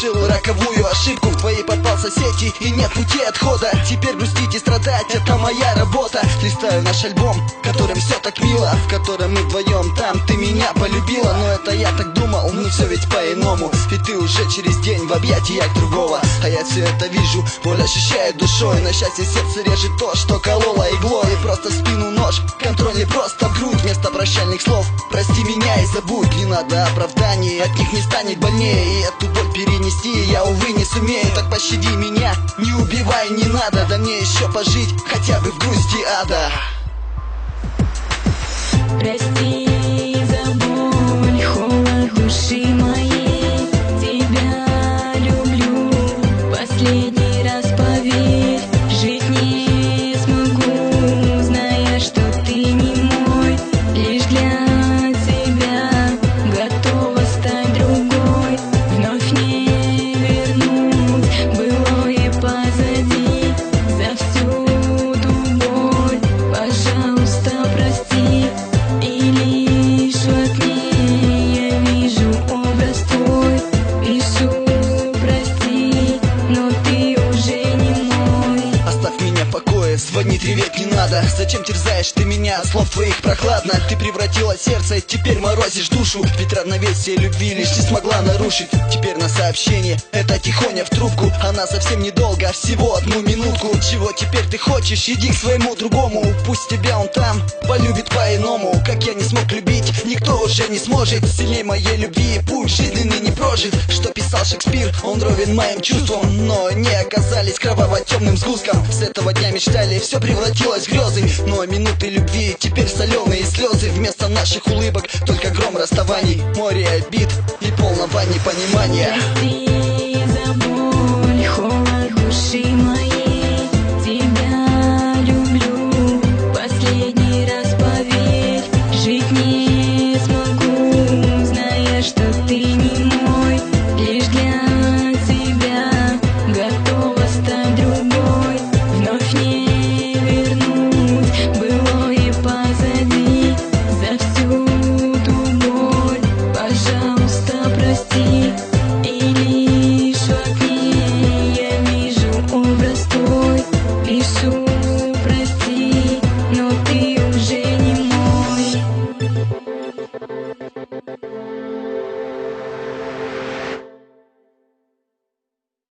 совершил роковую ошибку. В твоей попался сети и нет пути отхода. Теперь грустить и страдать — это моя работа. Листаю наш альбом, которым все так мило, в котором мы вдвоем, там ты меня полюбила. Но это я так думал, но все ведь по-иному. Ведь ты уже через день в объятиях другого. А я все это вижу, боль ощущаю душой. На счастье сердце режет то, что кололо иглой. И просто в спину нож, контроль не просто в грудь. Вместо прощальных слов прости меня и забудь. Не надо оправданий, от них не станет больнее. И эту боль перенести я, увы, не сумею. Так пощади меня, не убивай, не надо. Да мне еще пожить, хотя бы в грусти ада. Прости за боль, холод души моей. Тебя люблю, последний раз поверь. Жить не смогу, зная, что ты не мой. Лишь для тебя готова стать другой. Вновь не вернуть былое позади. За всю ту боль, пожалуйста, прости. И лишь во окне я вижу образ твой. Пишу прости, но ты уже не мой. Оставь меня в покое, звонить, реветь не надо. Зачем терзаешь ты меня, слов твоих прохладно. Ты превратила сердце, теперь морозишь душу. Ведь равновесие любви лишь не смогла нарушить. Теперь на сообщение, это тихоня в трубку. Она совсем недолго, всего 1 минутку. Чего теперь ты хочешь, иди к своему другому. Пусть тебя он там полюбит по-иному. Как я не смог любить, никто уже не сможет. Сильней моей любви путь жизненный не прожит. Что писал Шекспир, он ровен моим чувствам, но не оказались кроваво-темным сгустком. С этого дня мечтали, все превратилось в грезы. Но минуты любви теперь соленые слезы. Вместо наших улыбок только гром расставаний, море обид и полного непонимания. Прости